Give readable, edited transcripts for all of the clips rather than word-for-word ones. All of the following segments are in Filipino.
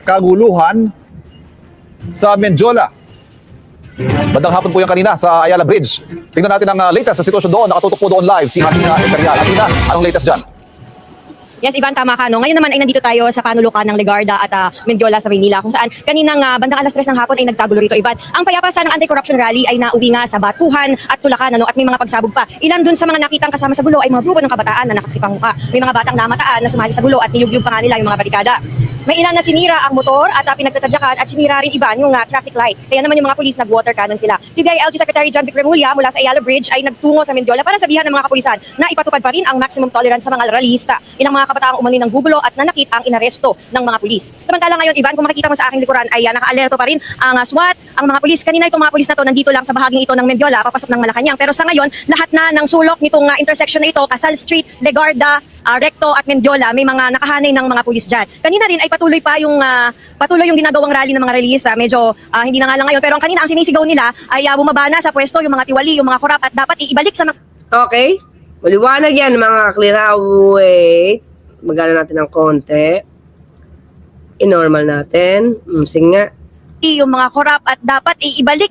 kaguluhan sa Mendiola. Bandang hapon po yan kanina sa Ayala Bridge. Tingnan natin ang latest sa sitwasyon doon. Nakatutok po doon live si Atina Imperial. Atina, anong latest dyan? Yes, Ivan, tama ka. No? Ngayon naman ay nandito tayo sa panulukan ng Legarda at Mendiola sa Maynila, kung saan kaninang bandang alas 3 ng hapon ay nagkagulo rito, Ivan. Ang payapa ng anti-corruption rally ay nauwi nga sa batuhan at tulakan, ano, at may mga pagsabog pa. Ilan dun sa mga nakitang kasama sa gulo ay mga grupo ng kabataan na nakakipangmuka. May mga batang namataan na sumali sa gulo at niyugyug pa nga nila yung mga barikada. May ilan na sinira ang motor at pinagtatadyakan at sinira rin iba yung traffic light. Kaya naman yung mga pulis nag-water cannon sila. Si DILG Secretary John Vic Remulla mula sa Ayala Bridge ay nagtungo sa Mendiola para sabihan ng mga kapulisan na ipatupad pa rin ang maximum tolerance sa mga rallyista. Ilang mga kabataang umani ng gugulo at nanakit ang inaresto ng mga pulis. Samantala ngayon, Ivan, kung makikita mo sa aking likuran ay naka-alerto pa rin ang SWAT, ang mga pulis. Kanina itong mga pulis na to nandito lang sa bahaging ito ng Mendiola, papasok ng Malacanang. Pero sa ngayon, lahat na ng sulok nitong intersection na ito, Casal Street, Legarda, Recto at Mendiola, may mga nakahanay ng mga pulis dyan. Kanina rin ay patuloy yung ginagawang rally ng mga rallyista. Medyo hindi na nga lang ngayon. Pero ang kanina ang sinisigaw nila ay bumaba na sa pwesto yung mga tiwali, yung mga korap at dapat iibalik sa mga... Okay. Maliwanag yan mga clear. Wait. Magana natin ng konti. I-normal natin. Sige nga. Yung mga korap at dapat iibalik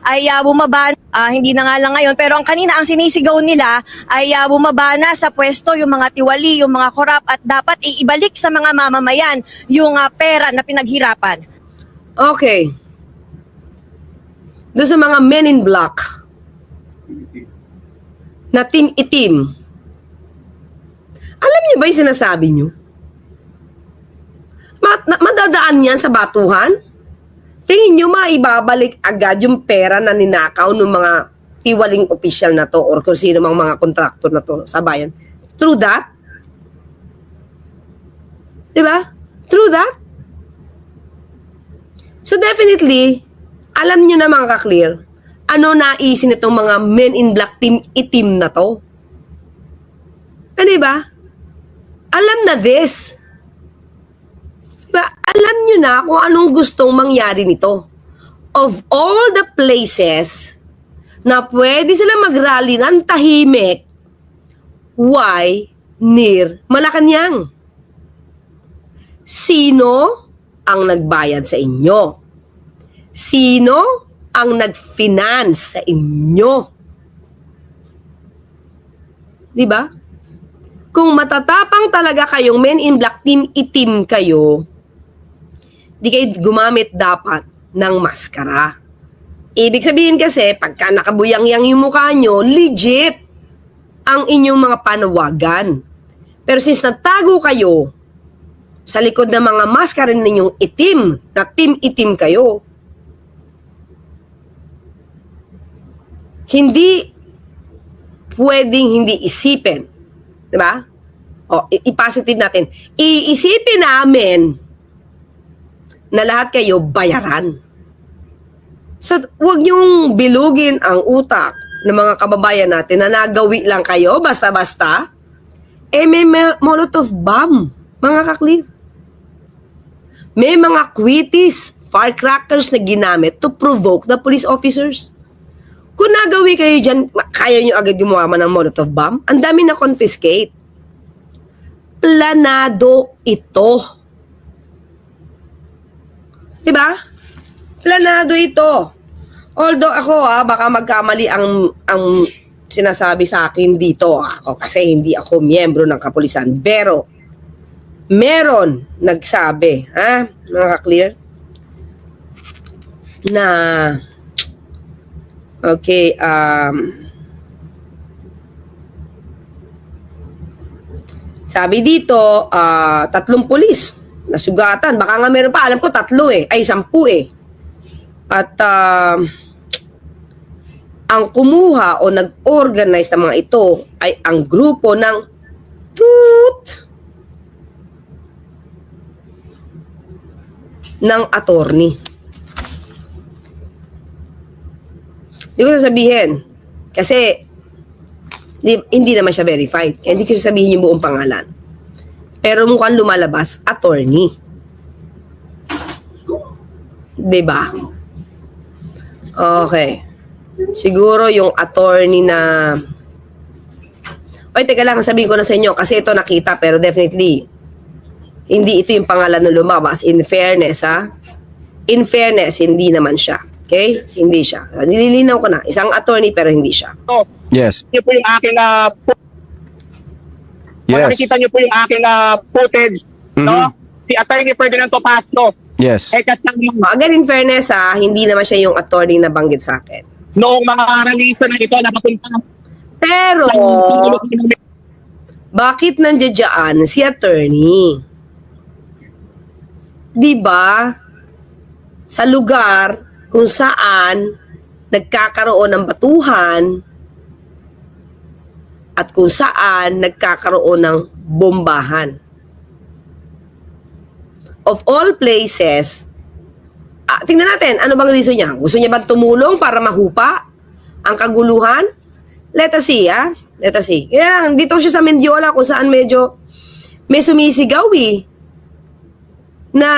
ay bumaba, hindi na nga lang ngayon, pero ang kanina ang sinisigaw nila ay bumaba na sa pwesto yung mga tiwali, yung mga korap at dapat iibalik sa mga mamamayan yung pera na pinaghirapan. Okay. Doon sa mga men in black na team itim, alam niyo ba yung sinasabi niyo? Madadaan yan sa batuhan? Tingin nyo maibabalik agad yung pera na ninakaw ng mga tiwaling opisyal na to or kung sino mang mga kontraktor na to sa bayan. True that? Diba? True that? So definitely, alam nyo na mga ka-clear, ano naisin itong mga men in black team itim na to? Diba? Alam na this. Alam nyo na kung anong gustong mangyari nito. Of all the places na pwede sila mag-rally ng tahimik, why near Malacanang? Sino ang nagbayad sa inyo? Sino ang nag-finance sa inyo? Diba? Kung matatapang talaga kayong men in black team itim kayo, di kayo gumamit dapat ng maskara. Ibig sabihin kasi, pagka nakabuyang-yang yung mukha nyo, legit ang inyong mga panawagan. Pero since natago kayo sa likod ng mga maskara ninyong itim, na team itim kayo, hindi pwedeng hindi isipin. Diba? O, i-positive natin. Iisipin namin na lahat kayo bayaran. So, huwag niyong bilugin ang utak ng mga kababayan natin na nagawi lang kayo, basta-basta. May Molotov bomb, mga kaklir. May mga quitties, firecrackers na ginamit to provoke the police officers. Kung nagawi kayo dyan, kaya nyo agad gumawa ng Molotov bomb? Ang dami na confiscate. Planado ito. Diba? Planado ito. Although ako baka magkamali ang sinasabi sa akin dito ako kasi hindi ako miyembro ng kapulisan. Pero meron nagsabi, mga ka-clear, na okay, sabi dito, 3 pulis nasugatan. Baka nga meron pa. Alam ko 3 ay 10 At ang kumuha o nag-organize ng mga ito ay ang grupo ng toot ng attorney. Hindi ko sasabihin kasi hindi naman siya verified. Kaya hindi ko sasabihin yung buong pangalan. Pero mukhang lumalabas, attorney. Diba? Okay. Siguro yung attorney na... Teka lang, sabihin ko na sa inyo kasi ito nakita pero definitely Hindi ito yung pangalan na lumabas. In fairness, ha? In fairness, hindi naman siya. Okay? Hindi siya. Nililinaw ko na. Isang attorney pero hindi siya. So, Yes. yun po yung aking Yes. makikita niyo po yung aking footage, no? Si Attorney Ferdinand Topacio. Yes. Kasama Again, in fairness, ha? Hindi naman siya yung attorney na banggit sa akin. noong mga release na ito na papunta Pero, bakit nandiyan si attorney? Di ba? Sa lugar kung saan nagkakaroon ng batuhan at kung saan nagkakaroon ng bombahan. Of all places, tingnan natin, ano bang reason niya? Gusto niya bang tumulong para mahupa ang kaguluhan? Let us see, Let us see. Kaya lang, dito siya sa Mendiola kung saan medyo may sumisigaw na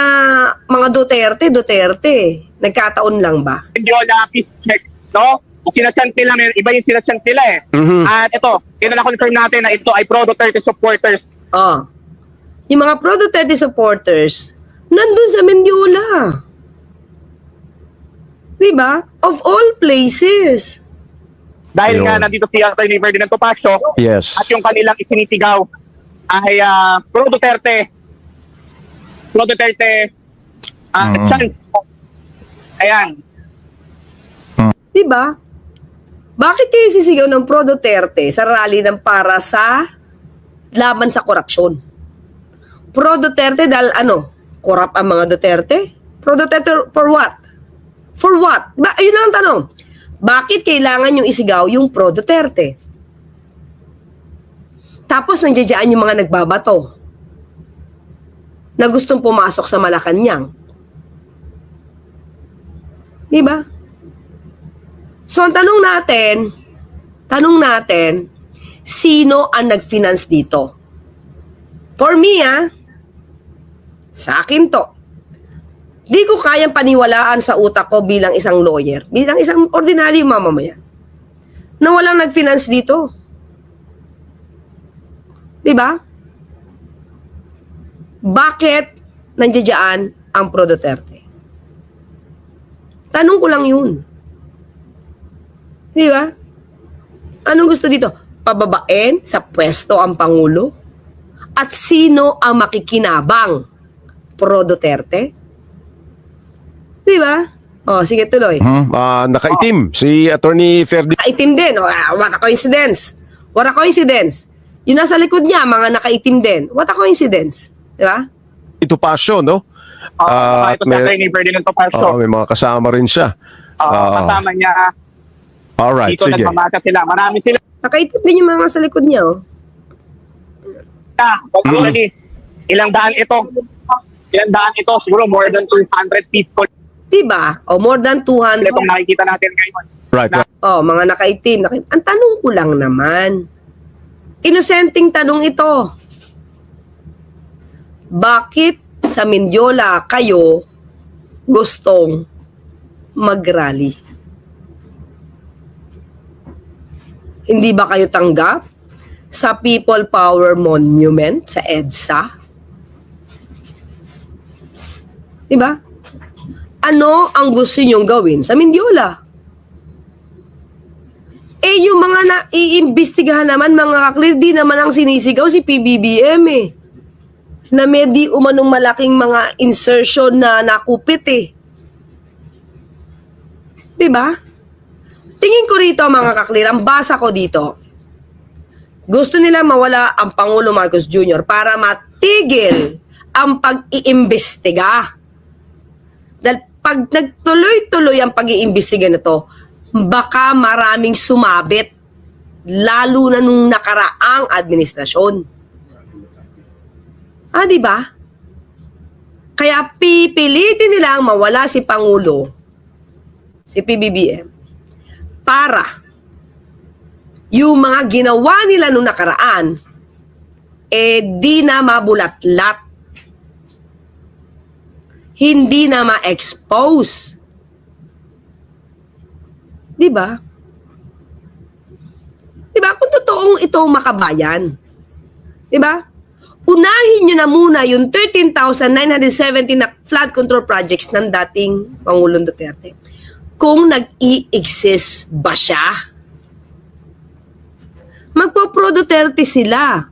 mga Duterte. Nagkataon lang ba? Mendiola peace check, no? Sinasent nila, iba yung sinasent nila eh. At ito, kinaka-confirm natin na ito ay pro-Duterte supporters. Oh. Yung mga pro-Duterte supporters, nandun sa Mendiola. Diba? Of all places. Dahil Ayun. nga nandito si Attorney Ferdinand Topacio Yes. at yung kanilang isinisigaw ay pro-Duterte. Pro-Duterte. Ayan. Diba? Bakit kayo sisigaw ng pro-Duterte sa rally ng para sa laban sa korupsyon? Pro-Duterte dahil corrupt ang mga Duterte? Pro-Duterte for what? For what? Ayun lang ang tanong. Bakit kailangan yung isigaw yung pro-Duterte? Tapos nandiyan yung mga nagbabato na gustong pumasok sa Malacanang. Diba? So, ang tanong natin, sino ang nag-finance dito? For me, sa akin to. Di ko kayang paniwalaan sa utak ko bilang isang lawyer, bilang isang ordinary mamamayan, na walang nag-finance dito. Diba? Bakit nandiyan ang pro-Duterte? Tanong ko lang yun. Di ba? Anong gusto dito? Pababain sa pwesto ang Pangulo? At sino ang makikinabang? Pro-Duterte? Di ba? O, sige tuloy. Nakaitim si Attorney Ferdinand. Nakaitim din. What a coincidence. What a coincidence. Yung nasa likod niya, mga nakaitim din. What a coincidence. Di ba? Topacio, no? Ito si Attorney Ferdinand Topacio. May mga kasama rin siya. Kasama niya. Alright, Dito sige. nagmamata sila. Marami sila. Nakaitim din yung mga sa likod niya. Oh. Already, ilang daan ito, siguro more than 200 people Diba? O, more than 200. itong nakikita natin ngayon. Right. Oh, mga nakaitim. Ang tanong ko lang naman, inosenteng tanong ito. Bakit sa Mendiola kayo gustong mag-rally? Hindi ba kayo tanggap sa People Power Monument sa EDSA? Diba? Ano ang gusto nyong gawin sa Mendiola? Yung mga naiimbestigahan naman, mga kaklir, di naman ang sinisigaw si PBBM na may di umanong malaking mga insertion na nakupit Diba? Tingin ko rito mga kaklir, ang basa ko dito, gusto nila mawala ang Pangulo Marcos Jr. para matigil ang pag-iimbestiga. Dahil pag nagtuloy-tuloy ang pag-iimbestiga na to, baka maraming sumabit, lalo na nung nakaraang administrasyon. Di ba? Kaya pipilitin nilang mawala si Pangulo, si PBBM, para yung mga ginawa nila nung nakaraan, di na mabulatlat. Hindi na ma-expose. Diba? Diba? Kung totoong ito makabayan. Diba? unahin nyo na muna yung 13,970 na flood control projects ng dating Pangulong Duterte. Kung nag-i-exist ba siya? Magpo-pro Duterte sila.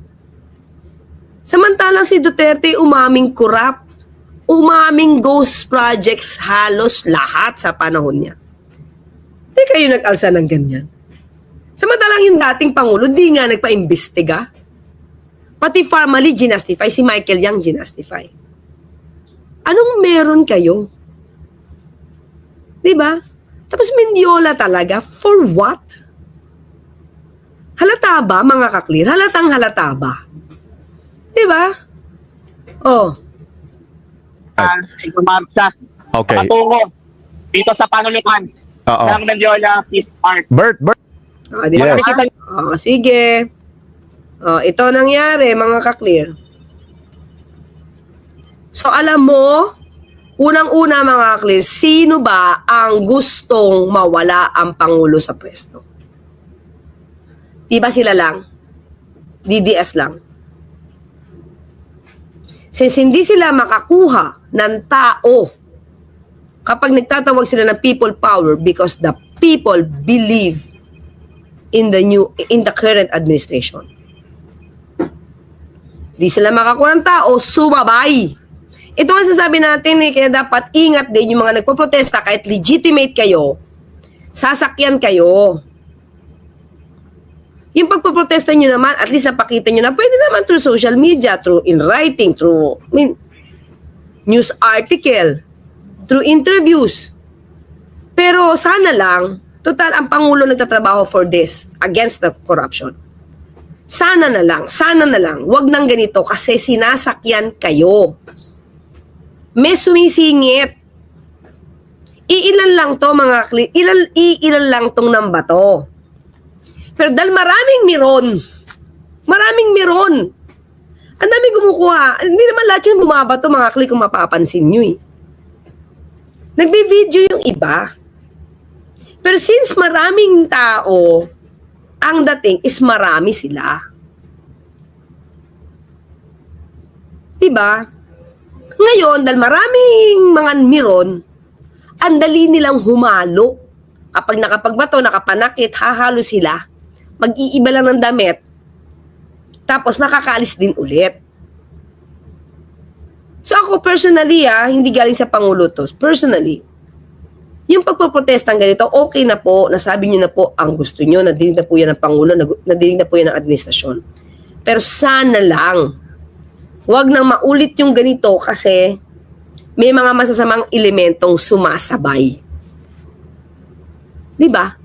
Samantalang si Duterte umaming corrupt, umaming ghost projects halos lahat sa panahon niya. Di kayo nag-alsa ng ganyan. Samantalang yung dating Pangulo, di nga nagpa-imbestiga. Pati formally ginastify, si Michael Yang ginastify. Anong meron kayo? Diba? Tapos Mendiola talaga, for what? Halata ba, mga kaklir? Halatang halata ba? Diba? Oh. Siguro Marsa, Okay. patungo dito sa panulukan Oo. ng Mendiola Peace Arc. Bert. Di ba? Yes. Sige. Ito nangyari, mga kaklir. So, alam mo, unang-una, mga kaklir, sino ba ang gustong mawala ang Pangulo sa pwesto? Di ba sila lang? DDS lang. Since hindi sila makakuha ng tao kapag nagtatawag sila ng people power because the people believe in the current administration. Di sila makakuha ng tao, sumabay. Ito ang sasabi natin kaya dapat ingat din yung mga nagpo-protesta kahit legitimate kayo, sasakyan kayo. Yung pagpoprotesta nyo naman, at least napakita nyo na pwede naman through social media, through in writing, through news article, through interviews. Pero sana lang, total ang Pangulo nagtatrabaho for this, against the corruption. Sana na lang, wag nang ganito kasi sinasakyan kayo. May sumisingit. Iilan lang to mga iilan lang tong namba to. Pero dahil maraming miron. Ang dami kumukuha. Hindi naman lahat yung bumabato, mga klik, kung mapapansin nyo eh. Nagbe-video yung iba. Pero since maraming tao, ang dating is marami sila. Diba? Ngayon, dahil maraming mga miron, ang dali nilang humalo. Kapag nakapagbato, nakapanakit, hahalo sila. Mag-iiba lang ng damit, tapos makakaalis din ulit. So ako personally, hindi galing sa Pangulo to. Personally, yung pagpoprotestang ganito, okay na po, nasabi nyo na po ang gusto nyo, nadinig na po yan ng Pangulo, nadinig na po yan ng administrasyon. Pero sana lang, wag nang maulit yung ganito kasi may mga masasamang elementong sumasabay. Diba?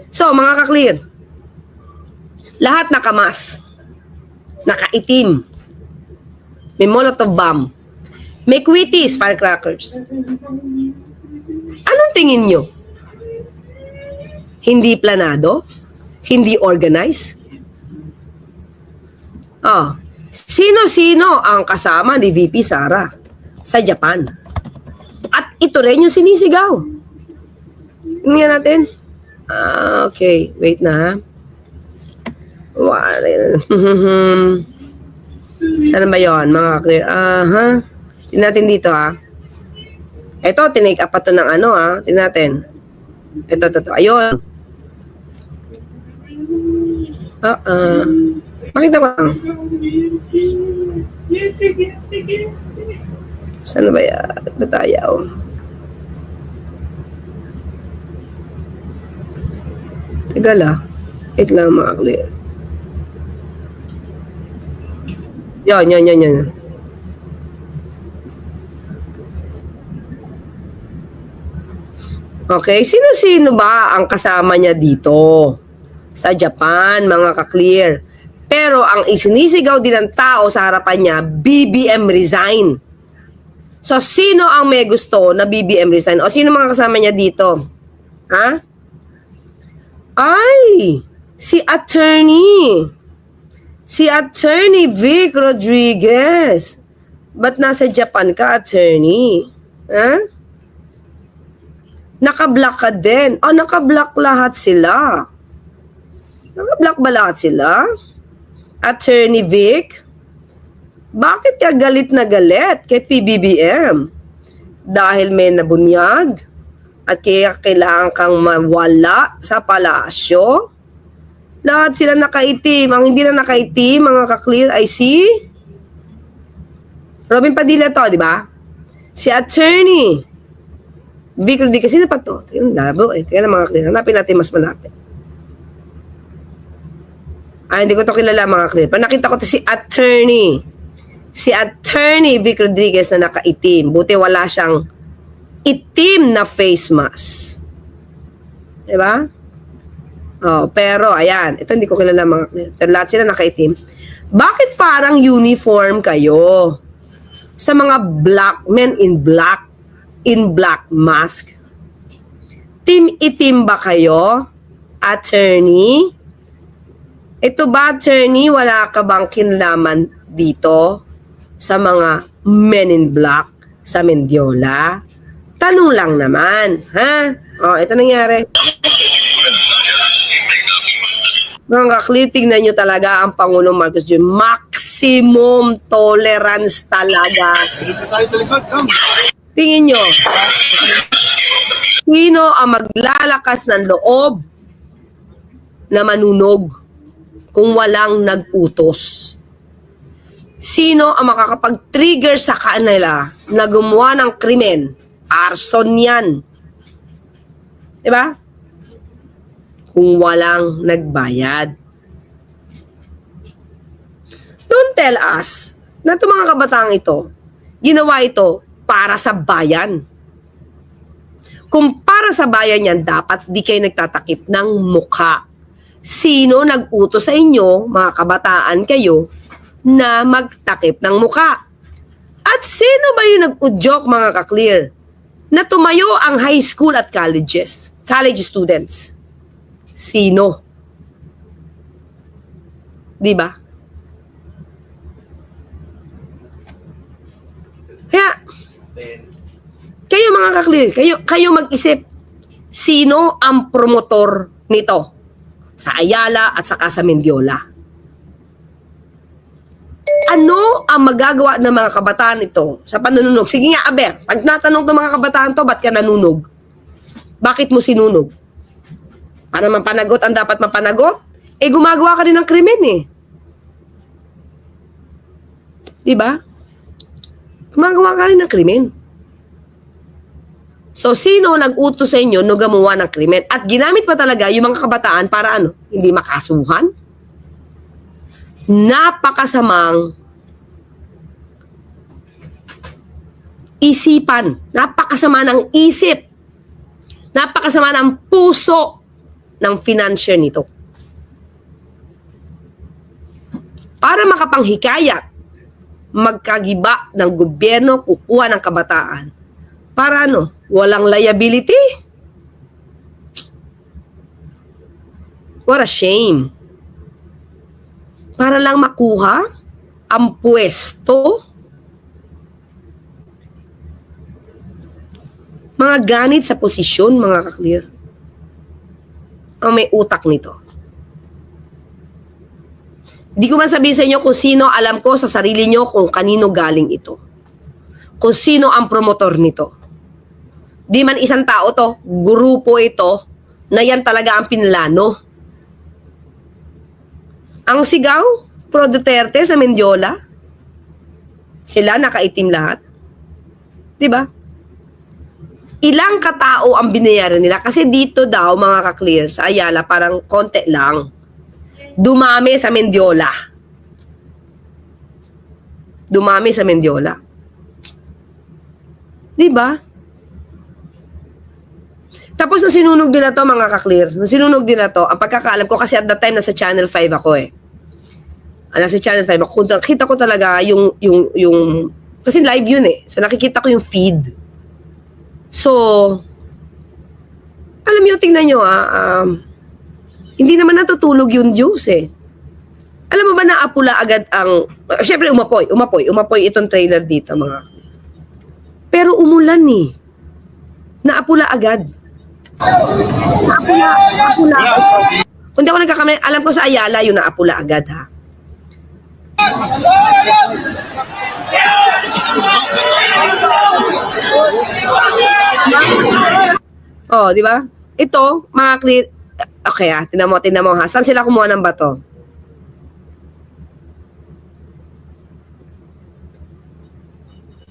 So, mga kaklir, lahat nakamas, nakaitim, may molotov bomb, may quitties, firecrackers. Anong tingin nyo? Hindi planado? Hindi organized? Sino-sino ang kasama ni VP Sara sa Japan? At ito rin yung sinisigaw. Tingnan natin. Okay. Wait na, Saan ba yun, mga clear? Tingnan natin dito, Ito, tinake up pa to ng Tingnan natin. Ito. Ayun. Makita ko lang. Saan ba yan? Batayaw. Tagal Wait lang, mga clear. Yan. Okay, sino-sino ba ang kasama niya dito sa Japan, mga ka-clear? Pero ang isinisigaw din ng tao sa harapan niya, BBM resign. So, sino ang may gusto na BBM resign? O sino mga kasama niya dito? Ay, si Attorney Vic Rodriguez. Ba't nasa Japan ka, Attorney? Naka-block ka din. Naka-block lahat sila. Naka-block ba lahat sila? Attorney Vic? Bakit ka galit na galit kay PBBM? Dahil may nabunyag at kaya kailangan kang mawala sa palasyo? Lahat sila nakaitim. Ang hindi na nakaitim, mga ka-clear, ay si Robin Padilla to, di ba? Si Attorney Vic Rodriguez. Sino pa to? Tingnan labo eh. Tingnan mga clear. Hanapin natin mas malapit. Hindi ko to kilala mga clear. Pero nakita ko to si Attorney. Si Attorney Vic Rodriguez na nakaitim. Buti wala siyang itim na face mask. Diba? Oh, pero ayan, ito hindi ko kilala mga clear. Pero lahat sila nakaitim. Bakit parang uniform kayo sa mga black men in black mask? Team itim ba kayo, Attorney? Ito ba, Attorney, wala ka bang kinalaman dito sa mga men in black sa Mendiola? Tanong lang naman, ha? Ito nangyari. Mga ka-clear, tignan nyo talaga ang Pangulong Marcos Jr. Maximum tolerance talaga. Tingin nyo, sino ang maglalakas ng loob na manunog kung walang nag-utos? Sino ang makakapag-trigger sa kanila na gumawa ng krimen? Arson yan. Diba? Kung walang nagbayad. Don't tell us na itong mga kabataang ito, ginawa ito para sa bayan. Kung para sa bayan yan, dapat di kayo nagtatakip ng mukha. Sino nag-utos sa inyo, mga kabataan kayo, na magtakip ng mukha? At sino ba yung nag-udyok, mga ka-clear, na tumayo ang high school at college students? Sino? Di ba? Kaya, kayo mga ka-clear, kayo mag-isip, sino ang promotor nito sa Ayala at saka sa Mendiola? Ano ang magagawa ng mga kabataan ito sa panununog? Sige nga, Aber, pag natanong ng mga kabataan to, ba't ka nanunog? Bakit mo sinunog? Para mapanagot ang dapat mapanagot? Gumagawa ka rin ng krimen eh. Diba? Gumagawa ka rin ng krimen. So, sino nag-utos sa inyo no gumawa ng krimen? At ginamit pa talaga yung mga kabataan para ano? Hindi makasuhan? Napakasamang isipan. Napakasama ng isip. Napakasama ng puso ng financier nito. Para makapanghikayat, magkagiba ng gobyerno, kukuha ng kabataan. Para ano? Walang liability? What a shame. Para lang makuha ang pwesto. Mga ganit sa posisyon, mga ka-clear. Ang may utak nito. Di ko man sabihin sa inyo kung sino, alam ko sa sarili nyo kung kanino galing ito. Kung sino ang promotor nito. Di man isang tao to, grupo ito, na yan talaga ang pinlano. Ang sigaw, Pro Duterte sa Mendiola, sila nakaitim lahat. Diba? Ilang katao ang binayaran nila? Kasi dito daw, mga ka-clear, sa Ayala, parang konti lang. Dumami sa Mendiola. Dumami sa Mendiola. Diba? Tapos nung sinunog nila to, mga ka-clear, nung sinunog nila to, ang pagkakaalam ko, kasi at that time nasa Channel 5 ako eh. Nasa Channel 5 ako, nakita ko talaga yung kasi live yun eh. So nakikita ko yung feed. So, alam niyo, tingnan nyo hindi naman natutulog yung Diyos eh. Alam mo ba na apula agad ang, syempre umapoy itong trailer dito mga. Pero umulan eh. Naapula agad. Naapula. Kung di ako nagkakamali, alam ko sa Ayala yung naapula agad ha. Oh, di ba? Ito, mga clear. Okay tingnan mo ha. Saan sila kumuha ng bato?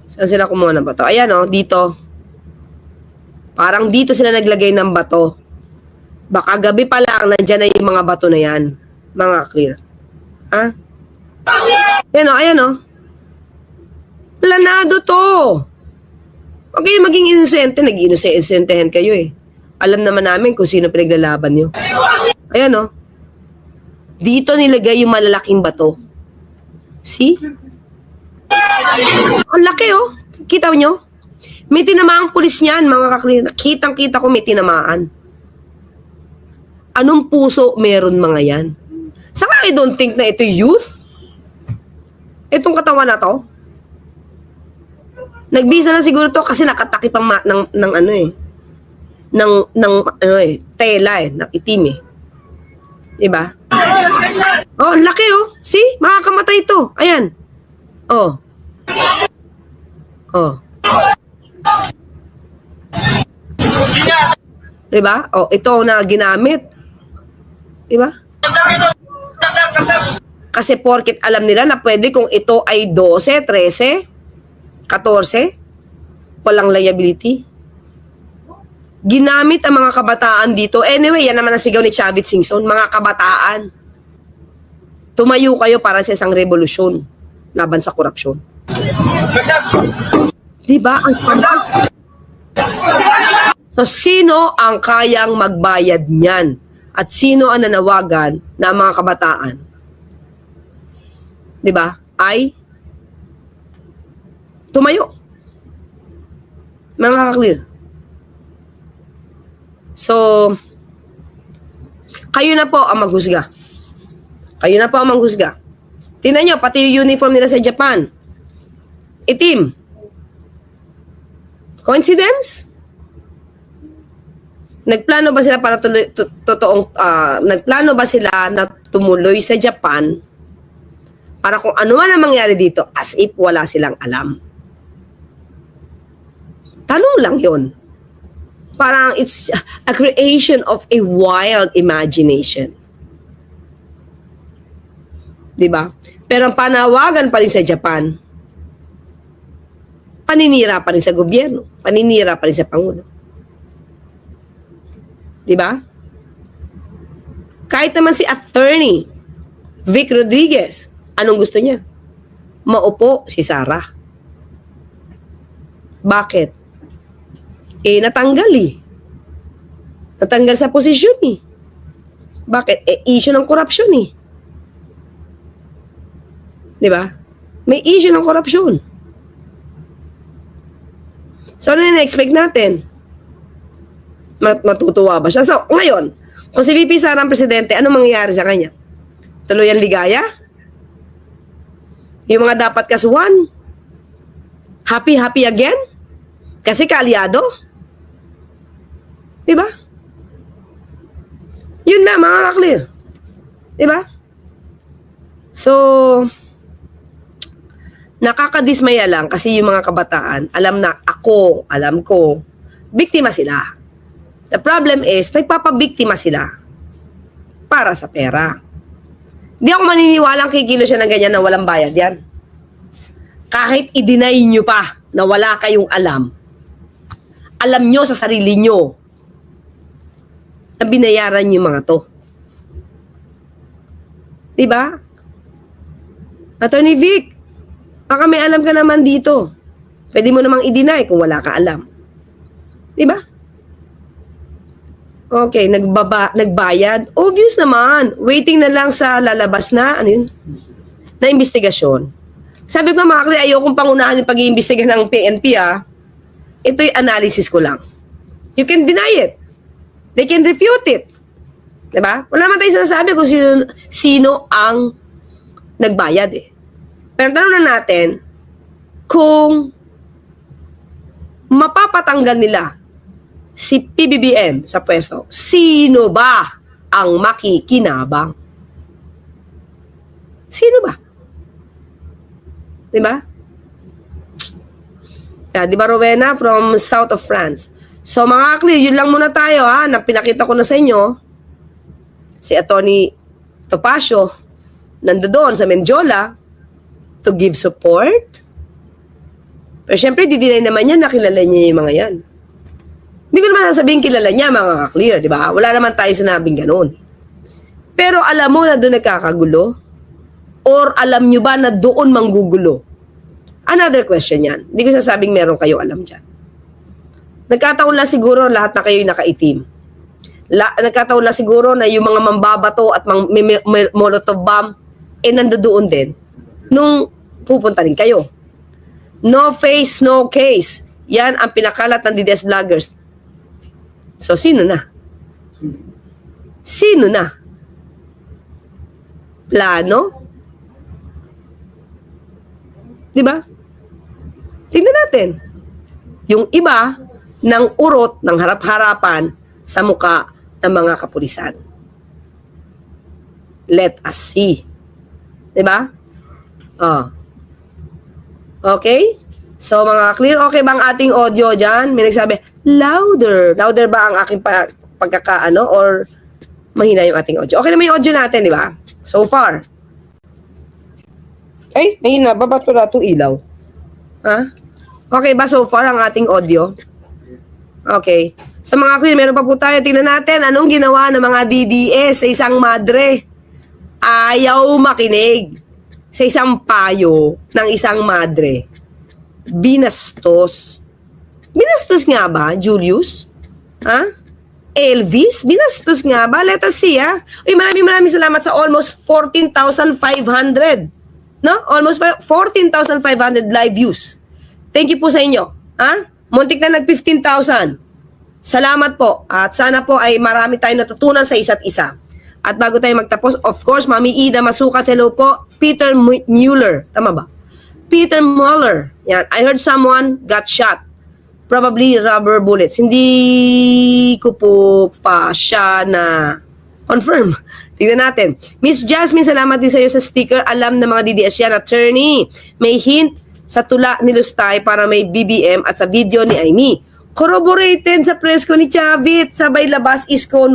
Saan sila kumuha ng bato? Ayan dito. Parang dito sila naglagay ng bato. Baka gabi pa lang, nandyan na yung mga bato na yan. Mga clear. Ha? Ayan Planado to. Huwag kayo maging inosente. Nag-inosentehan kayo eh. Alam naman namin kung sino pinaglalaban nyo. Ayan Dito nilagay yung malalaking bato. See? Ang laki Kita nyo? May tinamaang pulis niyan, mga kaklir. Kitang-kita ko may tinamaan. Anong puso meron mga yan? Saka I don't think na ito youth. Itong katawan na to. Nagbihis na lang siguro to kasi nakatakip ang tela ng itim eh. Diba? Ang laki See? Makakamatay ito. Ayan. Diba? Ito na ginamit. Diba? Kasi porket alam nila na pwede kung ito ay 12, 13, 14, walang liability. Ginamit ang mga kabataan dito. Anyway, yan naman ang sigaw ni Chavit Singson. Mga kabataan, tumayo kayo para sa isang revolusyon laban sa korupsyon. Diba? Ang sama. So, sino ang kayang magbayad niyan? At sino ang nanawagan na mga kabataan? Diba? Ay tumayo. Mga clear. So, kayo na po ang maghusga. Kayo na po ang maghusga. Tingnan nyo, pati yung uniform nila sa Japan. Itim. Coincidence? Nagplano ba sila para nagplano ba sila na tumuloy sa Japan para kung ano man ang mangyari dito as if wala silang alam? Tanong lang yun. Parang it's a creation of a wild imagination. Diba? Pero ang panawagan pa rin sa Japan, paninira pa rin sa gobyerno, paninira pa rin sa Pangulo. Diba? Kahit naman si Attorney Vic Rodriguez, anong gusto niya? Maupo si Sara. Bakit? Natanggal Natanggal sa posisyon Bakit? Issue ng korupsyon Diba? May issue ng korupsyon. So, ano na-expect natin? Matutuwa ba siya? So, ngayon, kung si VP Sara ang presidente, anong mangyayari sa kanya? Tuloy ang ligaya? Yung mga dapat kasuhan? Happy again? Kasi kaalyado? Diba? Yun na, mga kaklir. Diba? So, nakakadismaya lang kasi yung mga kabataan, alam ko, biktima sila. The problem is, nagpapabiktima sila para sa pera. Hindi ako maniniwalang kikilo siya ng ganyan na walang bayad yan. Kahit i-deny nyo pa na wala kayong alam nyo sa sarili nyo na binayaran yung mga to. Diba? Attorney Vic, baka may alam ka naman dito. Pwede mo namang i-deny kung wala ka alam. Diba? Okay, nagbayad. Obvious naman. Waiting na lang sa lalabas na, na investigasyon. Sabi ko, mga kakli, ayokong pangunahan yung pag-iimbestiga ng PNP, Ito'y analysis ko lang. You can deny it. They can refute it. Diba? Wala naman tayo sinasabi kung sino ang nagbayad Pero tanong na natin, kung mapapatanggal nila si PBBM sa pwesto, sino ba ang makikinabang? Sino ba? Di ba? Yeah, di ba, Rowena, from south of France. So, mga clear, yun lang muna tayo, ha, na pinakita ko na sa inyo. Si Atty. Topacio, nandoon sa Mendiola to give support. Pero syempre, di-deny naman niya na kilala niya yung mga yan. Hindi ko naman sasabihin kilala niya, mga ka-clear, di ba? Wala naman tayo sinabing ganun. Pero alam mo na doon nagkakagulo? Or alam nyo ba na doon manggugulo? Another question yan. Hindi ko sasabing meron kayo alam dyan. Nagkataon lang siguro lahat na kayo'y nakaitim. Nagkataon lang siguro na yung mga mambabato at may molotov bomb nandoon din nung pupunta rin kayo. No face, no case. Yan ang pinakalat ng DDS vloggers. So, sino na? Sino na? Plano? Diba? Tingnan natin. Yung iba ng urot ng harap-harapan sa muka ng mga kapulisan. Let us see. Diba? Oh. Okay? So, mga clear, okay ba ang ating audio dyan? May nagsabi, louder. Louder ba ang aking pagkakaano or mahina yung ating audio? Okay naman yung audio natin, di ba? So far. Ay, mahina. Ba't wala itong ilaw? Ha? Okay ba so far ang ating audio? Okay. Sa mga clear, meron pa po tayo. Tingnan natin anong ginawa ng mga DDS sa isang madre. Ayaw makinig sa isang payo ng isang madre. Binastos. Binastos nga ba, Julius? Ha? Elvis? Binastos nga ba? Let us see, ha? Uy, maraming salamat sa almost 14,500. No? Almost 14,500 live views. Thank you po sa inyo. Ha? Muntik na nag-15,000. Salamat po. At sana po ay marami tayong natutunan sa isa't isa. At bago tayo magtapos, of course, Mami Ida Masukat, hello po. Peter Mueller. Tama ba? Peter Mueller. Yan. I heard someone got shot. Probably rubber bullets. Hindi ko po pa siya na confirm. Tingnan natin. Miss Jasmine, salamat din sa iyo sa sticker. Alam ng mga DDS yan. Attorney, may hint sa tula ni Lustay para may BBM at sa video ni Aimee. Corroborated sa presko ni Chavit. Sabay labas Isko.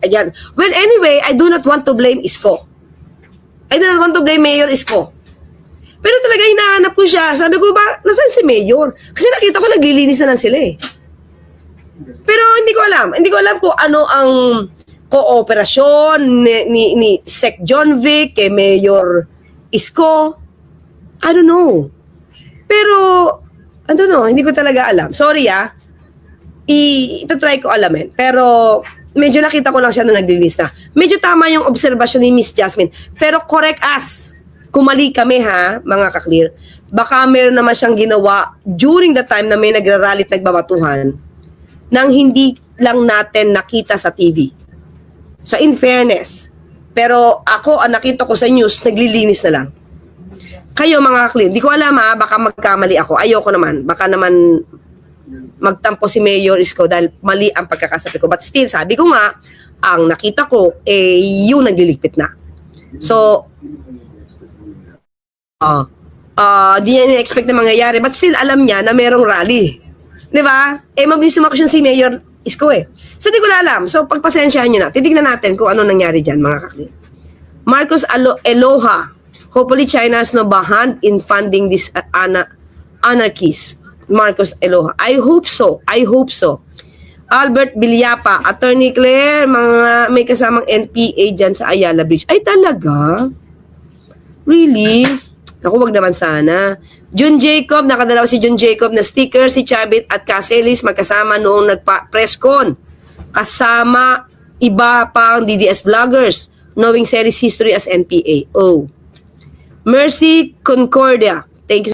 Ayan. Well, anyway, I do not want to blame Isko. I do not want to blame Mayor Isko. Pero talaga hinahanap ko siya. Sabi ko ba, nasaan si Mayor? Kasi nakita ko naglilinis na lang sila eh. Pero hindi ko alam. Hindi ko alam kung ano ang kooperasyon ni Sec John Vic kay Mayor Isko. I don't know. Pero, I don't know, hindi ko talaga alam. Sorry itatry ko alamin. Pero, medyo nakita ko lang siya nung naglilinis na. Medyo tama yung obserbasyon ni Miss Jasmine. Pero correct us. Kung mali kami ha, mga ka-clear. Baka meron naman siyang ginawa during the time na may nagrarally at nagbabatuhan nang hindi lang natin nakita sa TV. So, in fairness. Pero ako, ang nakita ko sa news, naglilinis na lang. Kayo mga clear, di ko alam baka magkamali ako. Ayoko naman. Baka naman magtampo si Mayor Isko dahil mali ang pagkakasabi ko. But still, sabi ko nga, ang nakita ko, yung nagliligpit na. So, di niya in-expect na mangyayari. But still, alam niya na merong rally. Di ba? Mabilis sumaksyon si Mayor Isko So, di ko na alam. So, pagpasensyahan nyo na. Titignan natin kung ano nangyari dyan, mga kakli. Marcos Eloha. Hopefully, China has no hand in funding this anarchies. Marcos Eloha. I hope so. I hope so. Albert Villapa. Attorney Claire, mga may kasamang NPA dyan sa Ayala Bridge. Ay, talaga? Really? Ako, wag naman sana. Jun Jacob, nakadalaw si Jun Jacob na sticker, si Chavit at Caselis magkasama noong nagpa-presscon. Kasama iba pang DDS vloggers, knowing series history as NPA. Oh. Mercy Concordia. Thank you.